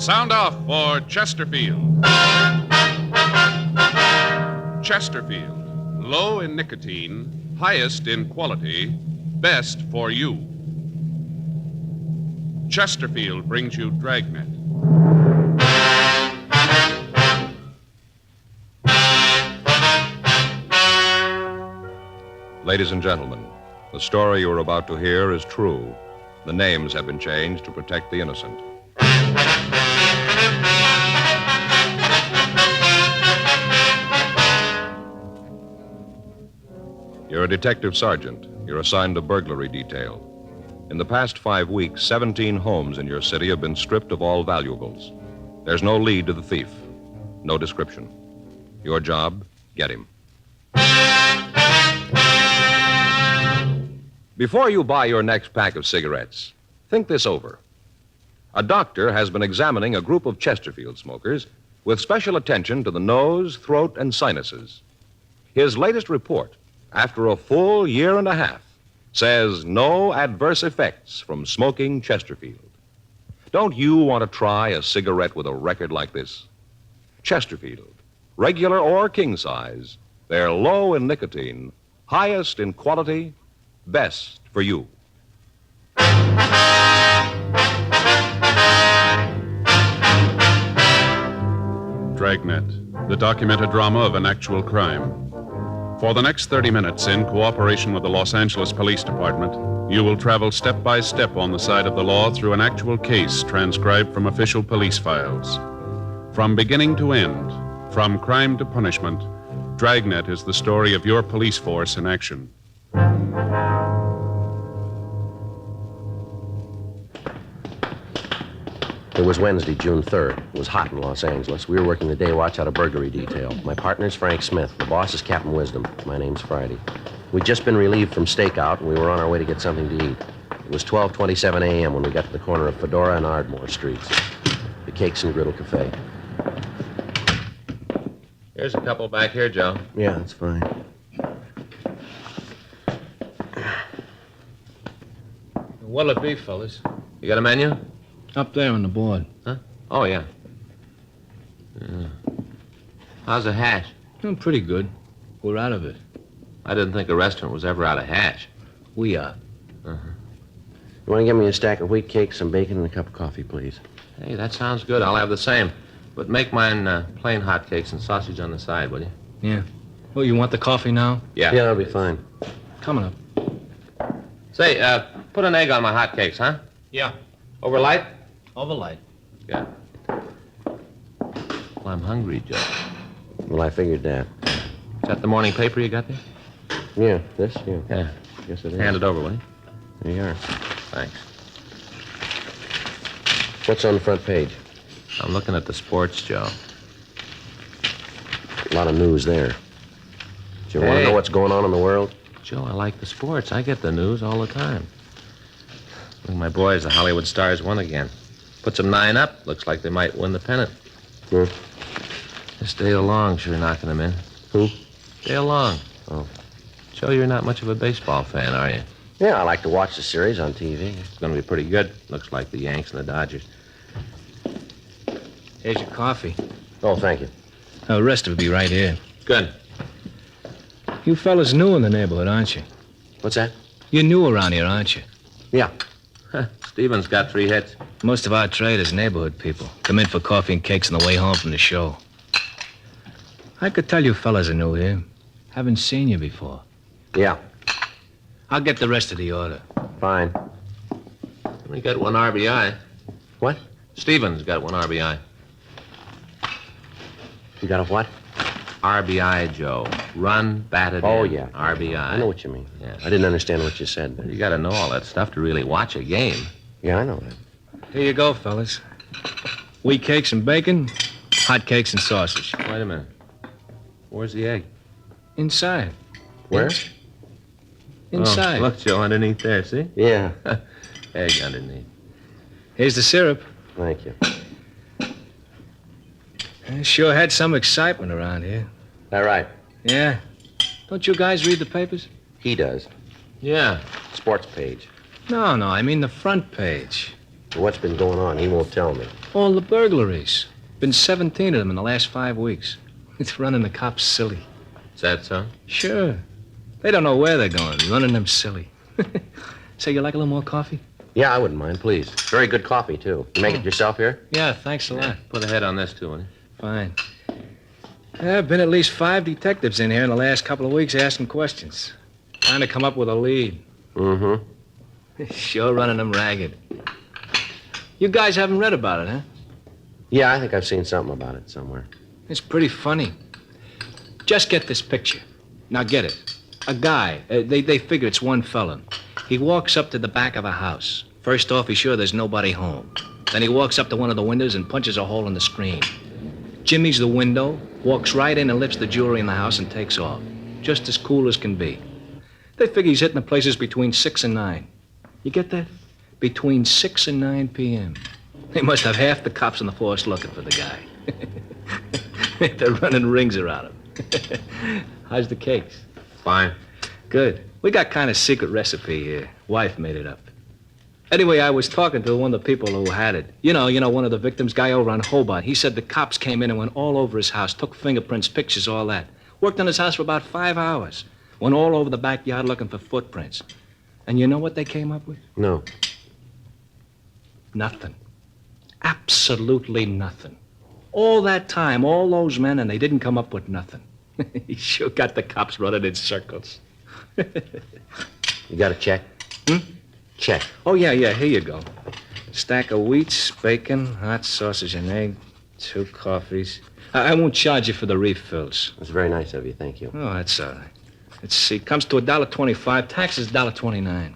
Sound off for Chesterfield. Chesterfield. Low in nicotine, highest in quality, best for you. Chesterfield brings you Dragnet. Ladies and gentlemen, the story you are about to hear is true. The names have been changed to protect the innocent. You're a detective sergeant. You're assigned to burglary detail. In the past 5 weeks, 17 homes in your city have been stripped of all valuables. There's no lead to the thief, no description. Your job, get him. Before you buy your next pack of cigarettes, think this over. A doctor has been examining a group of Chesterfield smokers with special attention to the nose, throat, and sinuses. His latest report, after a full year and a half, says no adverse effects from smoking Chesterfield. Don't you want to try a cigarette with a record like this? Chesterfield, regular or king size, they're low in nicotine, highest in quality, best for you. Dragnet, the documented drama of an actual crime. For the next 30 minutes, in cooperation with the Los Angeles Police Department, you will travel step by step on the side of the law through an actual case transcribed from official police files. From beginning to end, from crime to punishment, Dragnet is the story of your police force in action. It was Wednesday, June 3rd. It was hot in Los Angeles. We were working the day watch out of burglary detail. My partner's Frank Smith. The boss is Captain Wisdom. My name's Friday. We'd just been relieved from stakeout, and we were on our way to get something to eat. It was 12:27 a.m. when we got to the corner of Fedora and Ardmore Streets. The Cakes and Griddle Cafe. Here's a couple back here, Joe. Yeah, that's fine. What'll it be, fellas? You got a menu? Up there on the board. Huh? Oh, yeah. How's the hash? Oh, pretty good. We're out of it. I didn't think a restaurant was ever out of hash. We are. You want to give me a stack of wheat cakes, some bacon, and a cup of coffee, please? Hey, that sounds good. I'll have the same. But make mine plain hotcakes and sausage on the side, will you? Yeah. Oh, you want the coffee now? Yeah. Yeah, that'll be fine. Coming up. Say, put an egg on my hotcakes, huh? Yeah. Over light? Over light. Yeah. Well, I'm hungry, Joe. Well, I figured that. Is that the morning paper you got there? Yeah, this? Yeah. Yeah. Guess it is. Hand it over, will you? There you are. Thanks. What's on the front page? I'm looking at the sports, Joe. A lot of news there. Do you want to know what's going on in the world? Joe, I like the sports. I get the news all the time. Look, my boys, the Hollywood Stars, won again. Puts them 9 up. Looks like they might win the pennant. Hmm. This Dale Long sure knocking them in. Who? Dale Long. Oh. Joe, you're not much of a baseball fan, are you? Yeah, I like to watch the series on TV. It's going to be pretty good. Looks like the Yanks and the Dodgers. Here's your coffee. Oh, thank you. The rest will be right here. Good. You fellas new in the neighborhood, aren't you? What's that? You're new around here, aren't you? Yeah. Stevens got 3 hits. Most of our trade is neighborhood people. Come in for coffee and cakes on the way home from the show. I could tell you fellas are new here. Haven't seen you before. Yeah. I'll get the rest of the order. Fine. We got 1 RBI. What? Stevens got 1 RBI. You got a what? RBI, Joe. Run, batted Oh, in. yeah. RBI. I know what you mean. Yeah. I didn't understand what you said. You got to know all that stuff to really watch a game. Yeah, I know that. Here you go, fellas. Wheat cakes and bacon, hot cakes and sausage. Wait a minute. Where's the egg? Inside. Where? Inside. Oh, look, Joe, underneath there, see? Yeah. Egg underneath. Here's the syrup. Thank you. Sure had some excitement around here. All right. Yeah. Don't you guys read the papers? He does. Yeah. Sports page. No, I mean the front page. What's been going on? He won't tell me. All the burglaries. Been 17 of them in the last 5 weeks. It's running the cops silly. Is that so? Sure. They don't know where they're going, running them silly. Say, you like a little more coffee? Yeah, I wouldn't mind, please. Very good coffee, too. You make it yourself here? Yeah, thanks a lot. Put a head on this, too, will you? Fine. There have been at least 5 detectives in here in the last couple of weeks asking questions. Trying to come up with a lead. Mm-hmm. Sure running them ragged. You guys haven't read about it, huh? Yeah, I think I've seen something about it somewhere. It's pretty funny. Just get this picture. Now get it. A guy, they figure it's one fella. He walks up to the back of a house. First off, he's sure there's nobody home. Then he walks up to one of the windows and punches a hole in the screen. Jimmy's the window, walks right in and lifts the jewelry in the house and takes off. Just as cool as can be. They figure he's hitting the places between 6 and 9. You get that? Between 6 and 9 p.m. They must have half the cops on the force looking for the guy. They're running rings around him. How's the case? Fine. Good. We got kind of secret recipe here. Wife made it up. Anyway, I was talking to one of the people who had it. You know, one of the victims, guy over on Hobart. He said the cops came in and went all over his house, took fingerprints, pictures, all that. Worked on his house for about 5 hours. Went all over the backyard looking for footprints. And you know what they came up with? No. Nothing. Absolutely nothing. All that time, all those men, and they didn't come up with nothing. He sure got the cops running in circles. You got a check? Check. Oh, yeah, here you go. Stack of wheats, bacon, hot sausage and egg, 2 coffees. I won't charge you for the refills. That's very nice of you, thank you. Oh, that's all right. Let's see, comes to $1.25, taxes $1.29.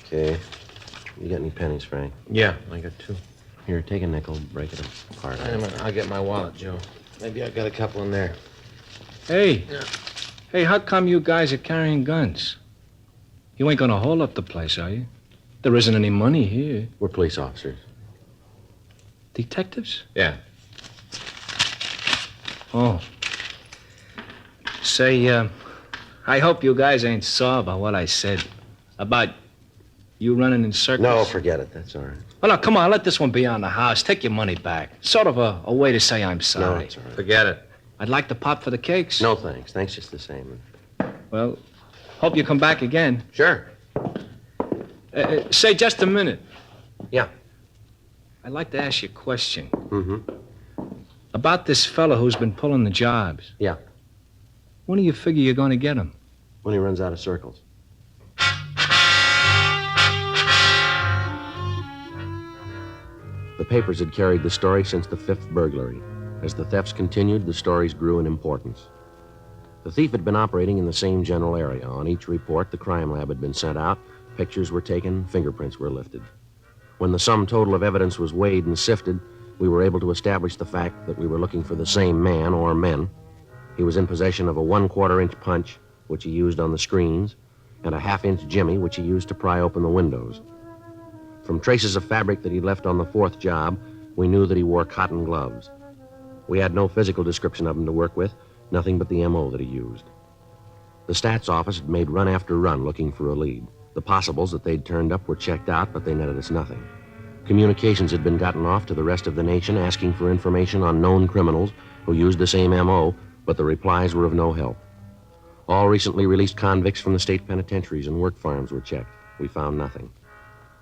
Okay. You got any pennies, Frank? Yeah, I got 2. Here, take a nickel, break it apart. Wait a minute, I'll get my wallet, Joe. Maybe I got a couple in there. Hey. Yeah. Hey, how come you guys are carrying guns? You ain't gonna hold up the place, are you? There isn't any money here. We're police officers. Detectives? Yeah. Oh. Say, I hope you guys ain't sore about what I said. About you running in circles. No, forget it. That's all right. Oh, no, come on, let this one be on the house. Take your money back. Sort of a way to say I'm No, sorry. it's all right. Forget it. I'd like to pop for the cakes. No, thanks. Thanks just the same. Well, hope you come back again. Sure. Say, just a minute. Yeah. I'd like to ask you a question. Mm-hmm. About this fella who's been pulling the jobs. Yeah. When do you figure you're going to get him? When he runs out of circles. The papers had carried the story since the 5th burglary. As the thefts continued, the stories grew in importance. The thief had been operating in the same general area. On each report, the crime lab had been sent out, pictures were taken, fingerprints were lifted. When the sum total of evidence was weighed and sifted, we were able to establish the fact that we were looking for the same man or men. He was in possession of a 1/4-inch punch, which he used on the screens, and a 1/2-inch jimmy, which he used to pry open the windows. From traces of fabric that he left on the 4th job, we knew that he wore cotton gloves. We had no physical description of him to work with, nothing but the M.O. that he used. The stats office had made run after run looking for a lead. The possibles that they'd turned up were checked out, but they netted us nothing. Communications had been gotten off to the rest of the nation asking for information on known criminals who used the same M.O., but the replies were of no help. All recently released convicts from the state penitentiaries and work farms were checked. We found nothing.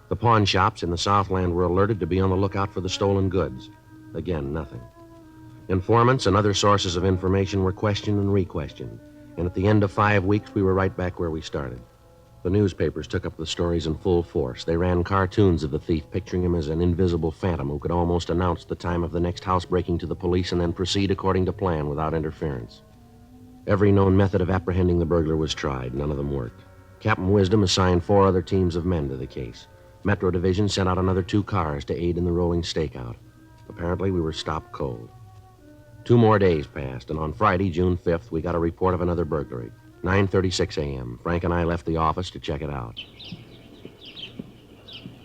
The pawn shops in the Southland were alerted to be on the lookout for the stolen goods. Again, nothing. Informants and other sources of information were questioned and re-questioned, and at the end of 5 weeks, we were right back where we started. The newspapers took up the stories in full force. They ran cartoons of the thief, picturing him as an invisible phantom who could almost announce the time of the next housebreaking to the police and then proceed according to plan without interference. Every known method of apprehending the burglar was tried. None of them worked. Captain Wisdom assigned 4 other teams of men to the case. Metro Division sent out another 2 cars to aid in the rolling stakeout. Apparently, we were stopped cold. 2 more days passed, and on Friday, June 5th, we got a report of another burglary. 9:36 a.m. Frank and I left the office to check it out.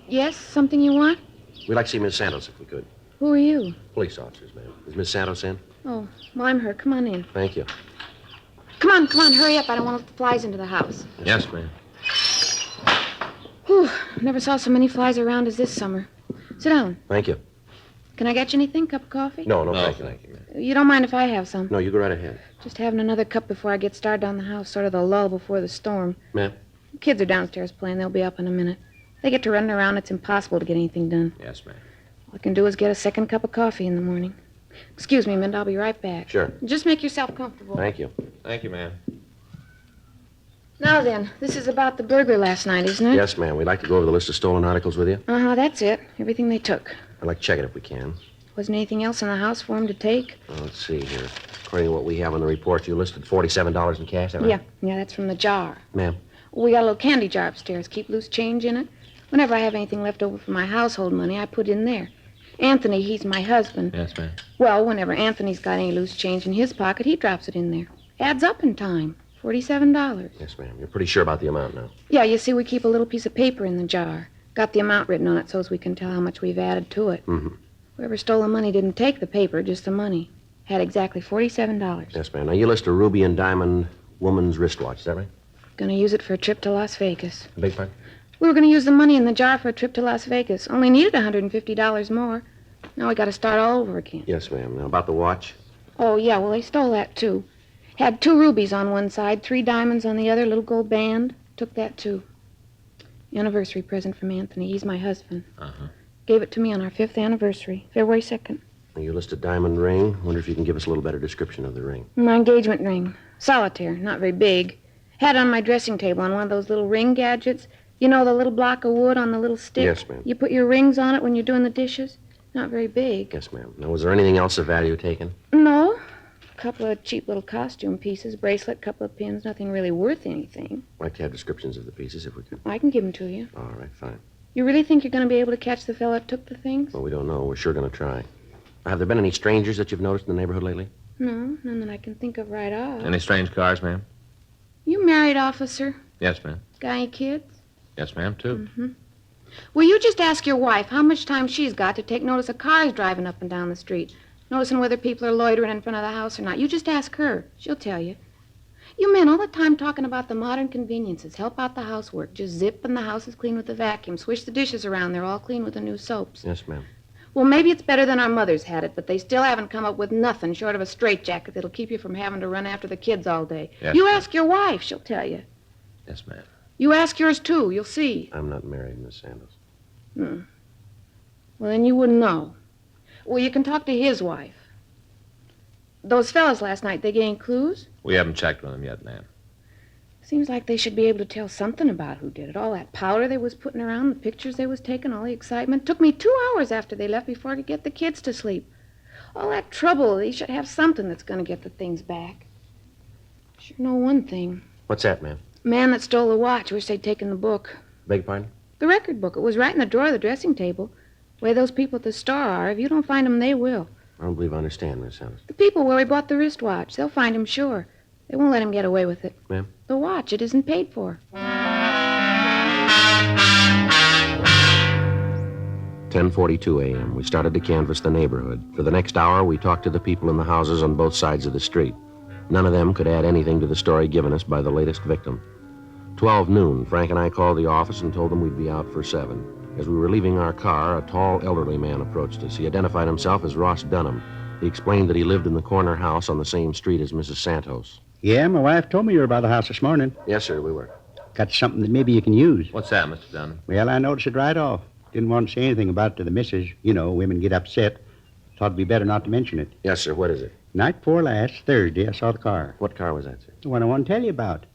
Yes, something you want? We'd like to see Miss Santos if we could. Who are you? Police officers, ma'am. Is Miss Santos in? Oh, well, I'm her. Come on in. Thank you. Come on, hurry up. I don't want to let the flies into the house. Yes, ma'am. Whew, never saw so many flies around as this summer. Sit down. Thank you. Can I get you anything? Cup of coffee? No, No, thank you. thank you, man. You don't mind if I have some? No, you go right ahead. Just having another cup before I get started on the house, sort of the lull before the storm. Ma'am? Kids are downstairs playing. They'll be up in a minute. They get to running around. It's impossible to get anything done. Yes, ma'am. All I can do is get a second cup of coffee in the morning. Excuse me, Mint. I'll be right back. Sure. Just make yourself comfortable. Thank you. Thank you, ma'am. Now then, this is about the burglar last night, isn't it? Yes, ma'am. We'd like to go over the list of stolen articles with you. Uh-huh, that's it. Everything they took. I'd like to check it if we can. Wasn't anything else in the house for them to take? Let's see here. According to what we have on the report, you listed $47 in cash, is that right? Yeah, that's from the jar. Ma'am? We got a little candy jar upstairs. Keep loose change in it. Whenever I have anything left over from my household money, I put it in there. Anthony, he's my husband. Yes, ma'am. Well, whenever Anthony's got any loose change in his pocket, he drops it in there. Adds up in time. $47. Yes, ma'am. You're pretty sure about the amount now. Yeah, you see, we keep a little piece of paper in the jar. Got the amount written on it so as we can tell how much we've added to it. Mm-hmm. Whoever stole the money didn't take the paper, just the money. Had exactly $47. Yes, ma'am. Now, you list a ruby and diamond woman's wristwatch, is that right? Gonna use it for a trip to Las Vegas. Big pardon? We were gonna use the money in the jar for a trip to Las Vegas. Only needed $150 more. Now we gotta start all over again. Yes, ma'am. Now, about the watch? Oh, yeah, well, they stole that, too. Had 2 rubies on one side, 3 diamonds on the other, little gold band. Took that, too. Anniversary present from Anthony. He's my husband. Uh-huh. Gave it to me on our 5th anniversary, February 2nd. Now, you list a diamond ring. Wonder if you can give us a little better description of the ring. My engagement ring. Solitaire, not very big. Had it on my dressing table on one of those little ring gadgets. You know, the little block of wood on the little stick? Yes, ma'am. You put your rings on it when you're doing the dishes? Not very big. Yes, ma'am. Now, was there anything else of value taken? No. A couple of cheap little costume pieces, bracelet, couple of pins, nothing really worth anything. I'd like to have descriptions of the pieces if we could. I can give them to you. All right, fine. You really think you're going to be able to catch the fella that took the things? Well, we don't know. We're sure going to try. Have there been any strangers that you've noticed in the neighborhood lately? No, none that I can think of right off. Any strange cars, ma'am? You married, officer? Yes, ma'am. Got any kids? Yes, ma'am, too. Will you just ask your wife how much time she's got to take notice of cars driving up and down the street? Noticing whether people are loitering in front of the house or not. You just ask her. She'll tell you. You men all the time talking about the modern conveniences. Help out the housework. Just zip and the house is clean with the vacuum. Swish the dishes around. They're all clean with the new soaps. Yes, ma'am. Well, maybe it's better than our mothers had it, but they still haven't come up with nothing short of a straitjacket that'll keep you from having to run after the kids all day. Yes, You ma'am. ask your wife. She'll tell you. Yes, ma'am. You ask yours, too. You'll see. I'm not married, Miss Santos. Well, then you wouldn't know. Well, you can talk to his wife. Those fellas last night, they gained clues? We haven't checked with them yet, ma'am. Seems like they should be able to tell something about who did it. All that powder they was putting around, the pictures they was taking, all the excitement. Took me 2 hours after they left before I could get the kids to sleep. All that trouble, they should have something that's going to get the things back. Sure know one thing. What's that, ma'am? Man that stole the watch, wish they'd taken the book. Beg pardon? The record book. It was right in the drawer of the dressing table. Where those people at the store are. If you don't find them, they will. I don't believe I understand, Miss Santos. The people where we bought the wristwatch. They'll find him, sure. They won't let him get away with it. Ma'am? The watch, it isn't paid for. 10:42 a.m. We started to canvass the neighborhood. For the next hour, we talked to the people in the houses on both sides of the street. None of them could add anything to the story given us by the latest victim. 12 noon, Frank and I called the office and told them we'd be out for 7. As we were leaving our car, a tall, elderly man approached us. He identified himself as Ross Dunham. He explained that he lived in the corner house on the same street as Mrs. Santos. Yeah, my wife told me you were about the house this morning. Yes, sir, we were. Got something that maybe you can use. What's that, Mr. Dunn? Well, I noticed it right off. Didn't want to say anything about it to the missus. You know, women get upset. Thought it'd be better not to mention it. Yes, sir, what is it? Night before last, Thursday, I saw the car. What car was that, sir? The one I want to tell you about.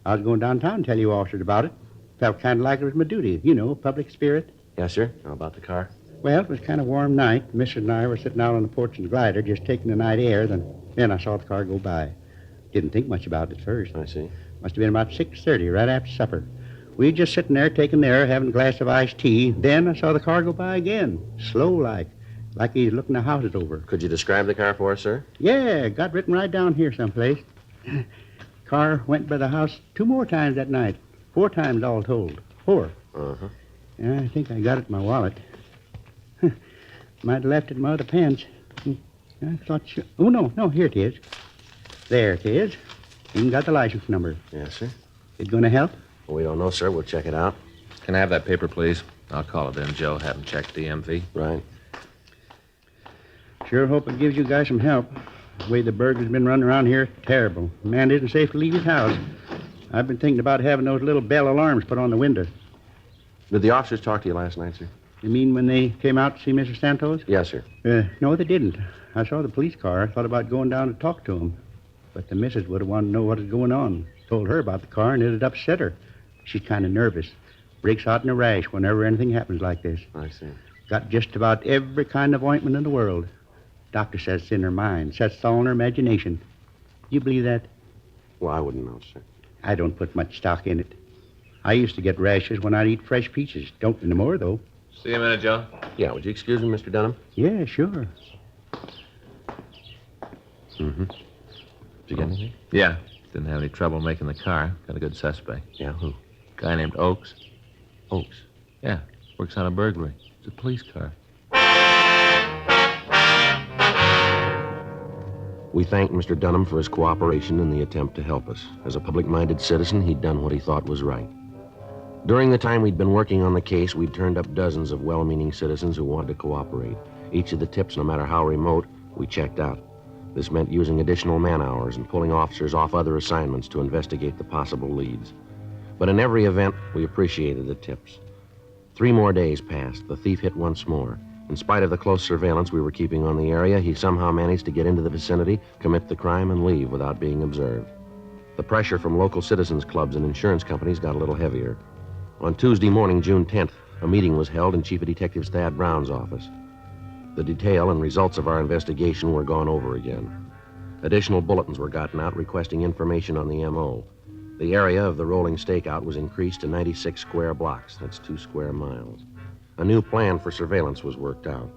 I was going downtown to tell you officers about it. Felt kind of like it was my duty. You know, public spirit. Yes, sir. How about the car? Well, it was kind of warm night. Missus and I were sitting out on the porch in the glider, just taking the night air. Then I saw the car go by. Didn't think much about it at first. I see. Must have been about 6:30, right after supper. We were just sitting there taking the air, having a glass of iced tea. Then I saw the car go by again, slow-like he's looking the houses over. Could you describe the car for us, sir? Yeah, got written right down here someplace. Car went by the house 2 more times that night. 4 times all told. 4. Uh-huh. Yeah, I think I got it in my wallet. Might have left it in my other pants. I thought Oh, no, here it is. There it is. Even got the license number. Yes, sir. It gonna help? Well, we don't know, sir. We'll check it out. Can I have that paper, please? I'll call it in, Joe. Have him check DMV. Right. Sure hope it gives you guys some help. The way the burglars been running around here, terrible. Man isn't safe to leave his house. I've been thinking about having those little bell alarms put on the window. Did the officers talk to you last night, sir? You mean when they came out to see Mr. Santos? Yes, sir. No, they didn't. I saw the police car. I thought about going down to talk to them. But the missus would have wanted to know what was going on. Told her about the car, and it'd upset her. She's kind of nervous. Breaks out in a rash whenever anything happens like this. I see. Got just about every kind of ointment in the world. Doctor says it's in her mind. Says it's all in her imagination. You believe that? Well, I wouldn't know, sir. I don't put much stock in it. I used to get rashes when I'd eat fresh peaches. Don't anymore, though. See you in a minute, Joe. Yeah, would you excuse me, Mr. Dunham? Yeah, sure. Mm-hmm. Did you get anything? Yeah. Didn't have any trouble making the car. Got a good suspect. Yeah, who? Guy named Oakes. Oakes. Yeah. Works on a burglary. It's a police car. We thanked Mr. Dunham for his cooperation in the attempt to help us. As a public-minded citizen, he'd done what he thought was right. During the time we'd been working on the case, we'd turned up dozens of well-meaning citizens who wanted to cooperate. Each of the tips, no matter how remote, we checked out. This meant using additional man-hours and pulling officers off other assignments to investigate the possible leads. But in every event, we appreciated the tips. 3 more days passed. The thief hit once more. In spite of the close surveillance we were keeping on the area, he somehow managed to get into the vicinity, commit the crime, and leave without being observed. The pressure from local citizens clubs and insurance companies got a little heavier. On Tuesday morning, June 10th, a meeting was held in Chief of Detectives Thad Brown's office. The detail and results of our investigation were gone over again. Additional bulletins were gotten out requesting information on the M.O. The area of the rolling stakeout was increased to 96 square blocks. That's 2 square miles. A new plan for surveillance was worked out.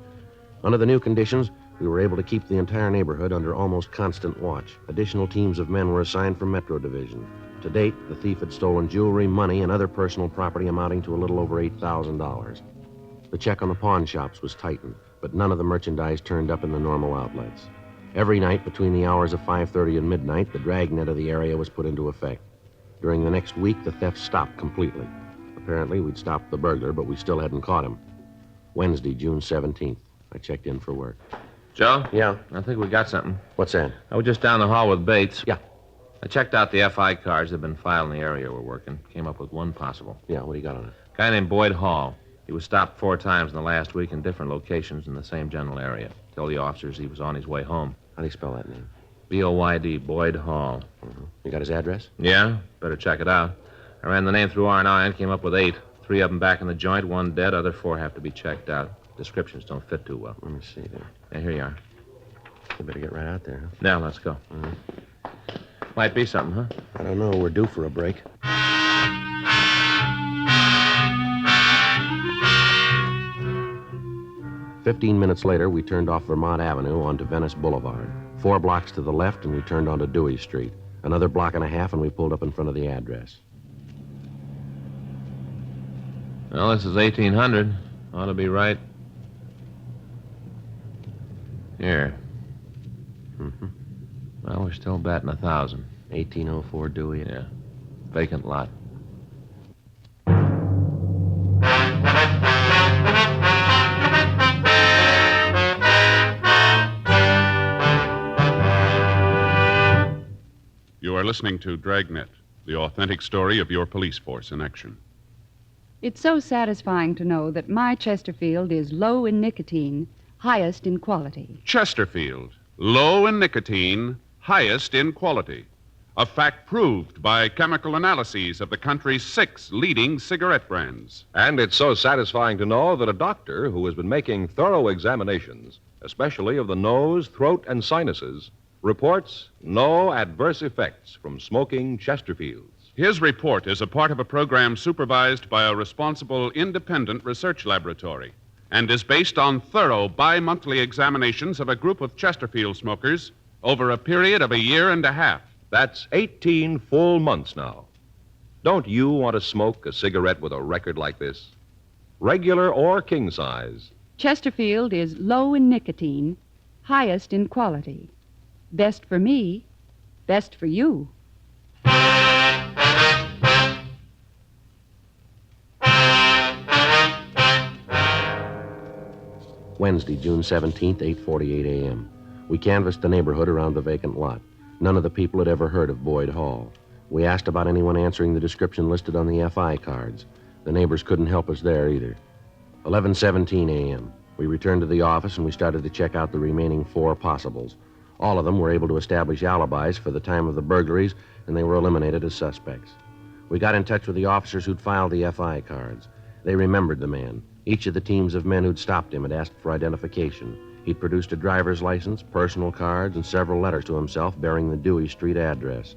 Under the new conditions, we were able to keep the entire neighborhood under almost constant watch. Additional teams of men were assigned from Metro Division. To date, the thief had stolen jewelry, money, and other personal property amounting to a little over $8,000. The check on the pawn shops was tightened, but none of the merchandise turned up in the normal outlets. Every night between the hours of 5:30 and midnight, the dragnet of the area was put into effect. During the next week, the theft stopped completely. Apparently, we'd stopped the burglar, but we still hadn't caught him. Wednesday, June 17th. I checked in for work. Joe? Yeah? I think we got something. What's that? I was just down the hall with Bates. Yeah. I checked out the FI cards that have been filed in the area we're working. Came up with one possible. Yeah, what do you got on it? Guy named Boyd Hall. He was stopped 4 times in the last week in different locations in the same general area. Told the officers he was on his way home. How do you spell that name? B-O-Y-D, Boyd Hall. Mm-hmm. You got his address? Yeah? Better check it out. I ran the name through R&I and came up with 8. 3 of them back in the joint, 1 dead, other 4 have to be checked out. Descriptions don't fit too well. Let me see there. Yeah, here you are. You better get right out there, huh? Now, let's go. Might be something, huh? I don't know. We're due for a break. "15 minutes later, we turned off Vermont Avenue onto Venice Boulevard. 4 blocks to the left, and we turned onto Dewey Street. Another block and a half, and we pulled up in front of the address. Well, this is 1800. Ought to be right. Here. Mm-hmm. Well, we're still batting 1,000. 1804 Dewey. Yeah. Vacant lot. You are listening to Dragnet, the authentic story of your police force in action. It's so satisfying to know that my Chesterfield is low in nicotine, highest in quality. Chesterfield, low in nicotine, highest in quality. A fact proved by chemical analyses of the country's 6 leading cigarette brands. And it's so satisfying to know that a doctor who has been making thorough examinations, especially of the nose, throat, and sinuses, reports no adverse effects from smoking Chesterfields. His report is a part of a program supervised by a responsible independent research laboratory and is based on thorough bi-monthly examinations of a group of Chesterfield smokers over a period of 1.5 years. That's 18 full months now. Don't you want to smoke a cigarette with a record like this? Regular or king size. Chesterfield is low in nicotine, highest in quality. Best for me, best for you. Wednesday, June 17th, 8:48 a.m. We canvassed the neighborhood around the vacant lot. None of the people had ever heard of Boyd Hall. We asked about anyone answering the description listed on the FI cards. The neighbors couldn't help us there either. 11:17 a.m. We returned to the office and we started to check out the remaining 4 possibles. All of them were able to establish alibis for the time of the burglaries, and they were eliminated as suspects. We got in touch with the officers who'd filed the FI cards. They remembered the man. Each of the teams of men who'd stopped him had asked for identification. He'd produced a driver's license, personal cards, and several letters to himself bearing the Dewey Street address.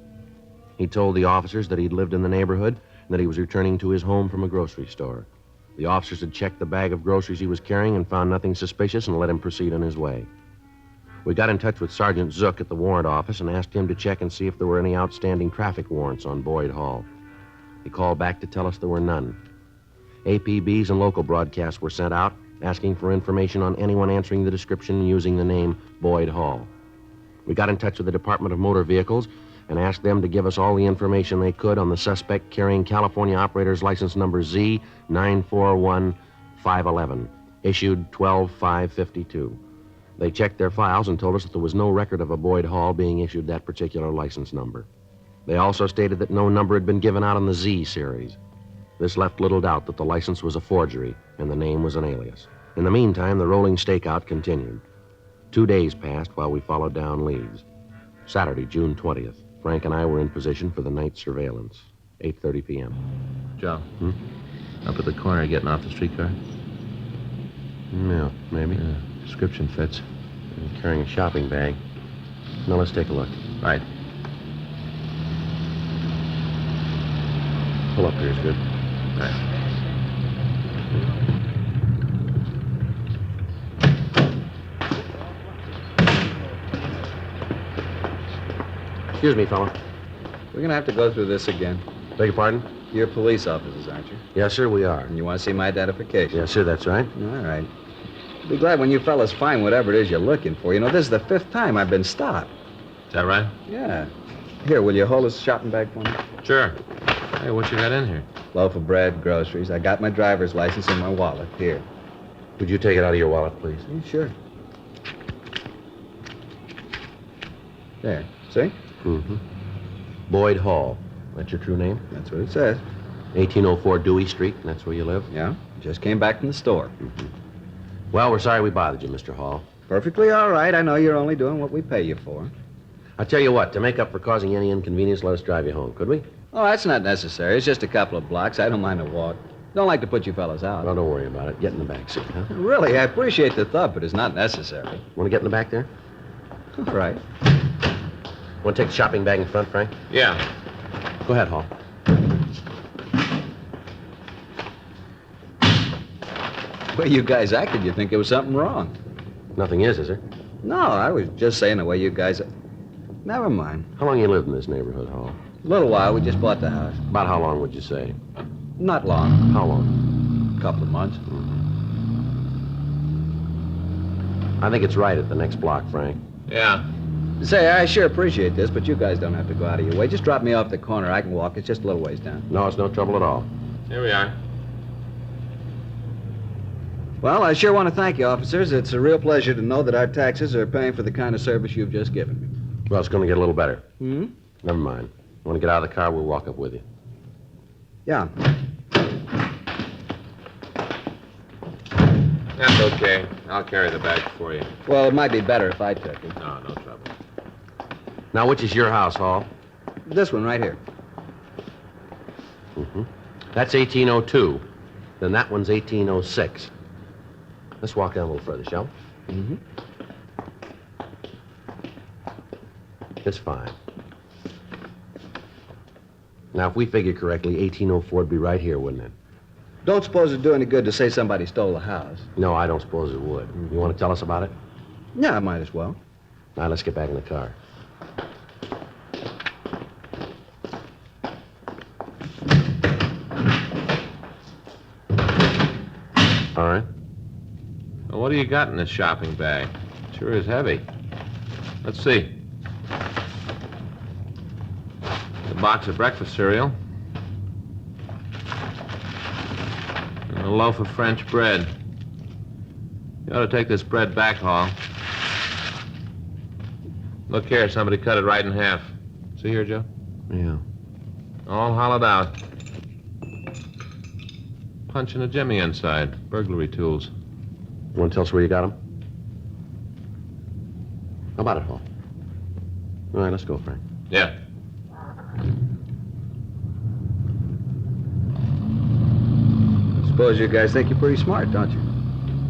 He told the officers that he'd lived in the neighborhood and that he was returning to his home from a grocery store. The officers had checked the bag of groceries he was carrying and found nothing suspicious and let him proceed on his way. We got in touch with Sergeant Zook at the warrant office and asked him to check and see if there were any outstanding traffic warrants on Boyd Hall. He called back to tell us there were none. APBs and local broadcasts were sent out asking for information on anyone answering the description using the name Boyd Hall. We got in touch with the Department of Motor Vehicles and asked them to give us all the information they could on the suspect carrying California operator's license number Z941511, issued 12/5/52. They checked their files and told us that there was no record of a Boyd Hall being issued that particular license number. They also stated that no number had been given out on the Z series. This left little doubt that the license was a forgery and the name was an alias. In the meantime, the rolling stakeout continued. 2 days passed while we followed down leads. Saturday, June 20th, Frank and I were in position for the night surveillance, 8:30 p.m. Joe, up at the corner getting off the streetcar? Yeah, maybe. Yeah, description fits. And carrying a shopping bag. Now let's take a look. Right. Pull up here is good. Right. Excuse me, fella. We're going to have to go through this again. Beg your pardon? You're police officers, aren't you? Yes, sir, we are. And you want to see my identification? Yes, sir, that's right. All right. Be glad when you fellas find whatever it is you're looking for. You know, this is the 5th time I've been stopped. Is that right? Yeah. Here, will you hold this shopping bag for me? Sure. Hey, what you got in here? Loaf of bread, groceries. I got my driver's license in my wallet. Here. Would you take it out of your wallet, please? Yeah, sure. There. See? Mm-hmm. Boyd Hall. That's your true name? That's what it says. 1804 Dewey Street, and that's where you live? Yeah. Just came back from the store. Well, we're sorry we bothered you, Mr. Hall. Perfectly all right. I know you're only doing what we pay you for. I'll tell you what, to make up for causing any inconvenience, let us drive you home, could we? Oh, that's not necessary. It's just a couple of blocks. I don't mind a walk. Don't like to put you fellas out. Well, don't worry about it. Get in the back seat, huh? Really, I appreciate the thought, but it's not necessary. Want to get in the back there? All right. Want to take the shopping bag in front, Frank? Yeah. Go ahead, Hall. The way you guys acted, you'd think there was something wrong. Nothing is there? No, I was just saying the way you guys... Never mind. How long you lived in this neighborhood, Hall? A little while. We just bought the house. About how long would you say? Not long. How long? A couple of months. I think it's right at the next block, Frank. Yeah. Say, I sure appreciate this, but you guys don't have to go out of your way. Just drop me off the corner. I can walk. It's just a little ways down. No, it's no trouble at all. Here we are. Well, I sure want to thank you, officers. It's a real pleasure to know that our taxes are paying for the kind of service you've just given me. Well, it's going to get a little better. Hmm? Never mind. Want to get out of the car, we'll walk up with you. Yeah. That's okay. I'll carry the bag for you. Well, it might be better if I took it. No, no trouble. Now, which is your house, Hall? This one right here. Mm-hmm. That's 1802. Then that one's 1806. Let's walk down a little further, shall we? Mm-hmm. It's fine. Now, if we figure correctly, 1804 would be right here, wouldn't it? Don't suppose it'd do any good to say somebody stole the house. No, I don't suppose it would. You want to tell us about it? Yeah, I might as well. Now, let's get back in the car. All right. Well, what do you got in this shopping bag? Sure is heavy. Let's see. A box of breakfast cereal. And a loaf of French bread. You ought to take this bread back, Hall. Look here, somebody cut it right in half. See here, Joe? Yeah. All hollowed out. Punching a jimmy inside. Burglary tools. You want to tell us where you got them? How about it, Hall? All right, let's go, Frank. Yeah. Suppose you guys think you're pretty smart, don't you?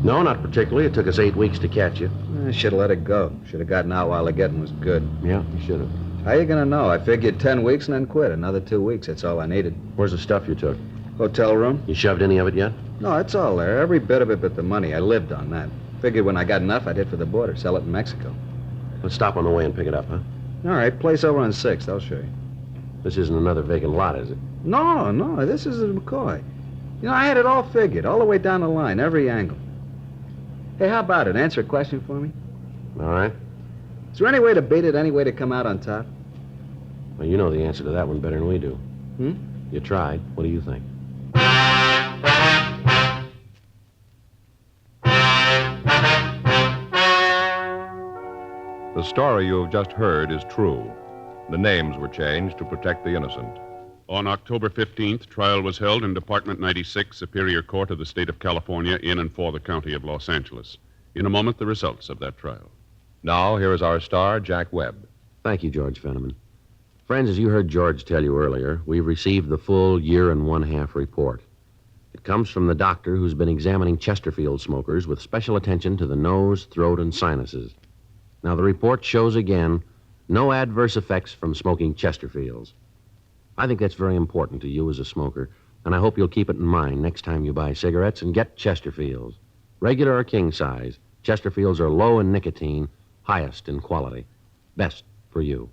No, not particularly. It took us 8 weeks to catch you. I should have let it go. Should have gotten out while the getting was good. Yeah, you should have. How you gonna know? I figured 10 weeks and then quit. Another 2 weeks, that's all I needed. Where's the stuff you took? Hotel room? You shoved any of it yet? No, it's all there. Every bit of it but the money. I lived on that. Figured when I got enough, I'd hit for the border, sell it in Mexico. Let's stop on the way and pick it up, huh? All right, place over on 6th. I'll show you. This isn't another vacant lot, is it? No, this is a McCoy. You know, I had it all figured, all the way down the line, every angle. Hey, how about it? Answer a question for me. All right. Is there any way to beat it, any way to come out on top? Well, you know the answer to that one better than we do. You tried. What do you think? The story you have just heard is true. The names were changed to protect the innocent. On October 15th, trial was held in Department 96, Superior Court of the State of California, in and for the County of Los Angeles. In a moment, the results of that trial. Now, here is our star, Jack Webb. Thank you, George Fenneman. Friends, as you heard George tell you earlier, we've received the full year and one-half report. It comes from the doctor who's been examining Chesterfield smokers with special attention to the nose, throat, and sinuses. Now, the report shows again no adverse effects from smoking Chesterfields. I think that's very important to you as a smoker, and I hope you'll keep it in mind next time you buy cigarettes and get Chesterfields. Regular or king size, Chesterfields are low in nicotine, highest in quality. Best for you.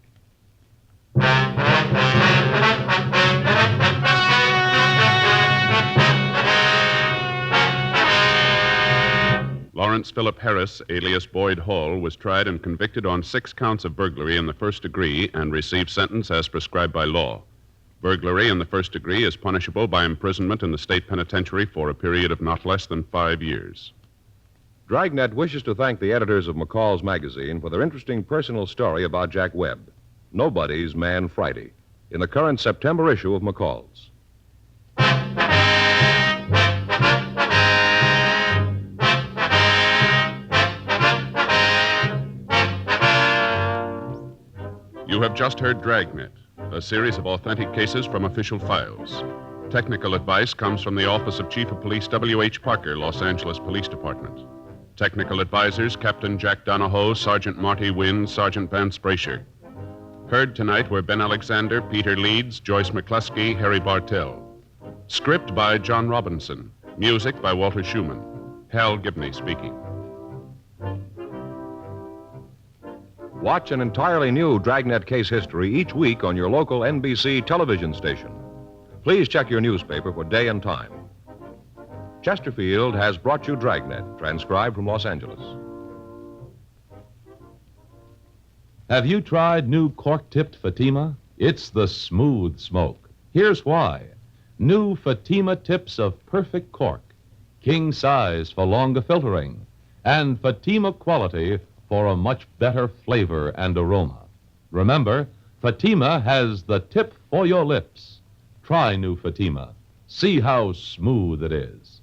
Lawrence Philip Harris, alias Boyd Hall, was tried and convicted on 6 counts of burglary in the first degree and received sentence as prescribed by law. Burglary in the first degree is punishable by imprisonment in the state penitentiary for a period of not less than 5 years. Dragnet wishes to thank the editors of McCall's magazine for their interesting personal story about Jack Webb, Nobody's Man Friday, in the current September issue of McCall's. You have just heard Dragnet, a series of authentic cases from official files. Technical advice comes from the Office of Chief of Police W.H. Parker, Los Angeles Police Department. Technical advisors, Captain Jack Donahoe, Sergeant Marty Wynn, Sergeant Vance Brasher. Heard tonight were Ben Alexander, Peter Leeds, Joyce McCluskey, Harry Bartell. Script by John Robinson. Music by Walter Schumann. Hal Gibney speaking. Watch an entirely new Dragnet case history each week on your local NBC television station. Please check your newspaper for day and time. Chesterfield has brought you Dragnet, transcribed from Los Angeles. Have you tried new cork-tipped Fatima? It's the smooth smoke. Here's why. New Fatima tips of perfect cork, king size for longer filtering, and Fatima quality for a much better flavor and aroma. Remember, Fatima has the tip for your lips. Try new Fatima. See how smooth it is.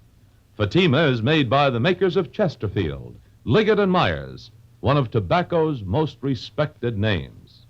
Fatima is made by the makers of Chesterfield, Liggett and Myers, one of tobacco's most respected names.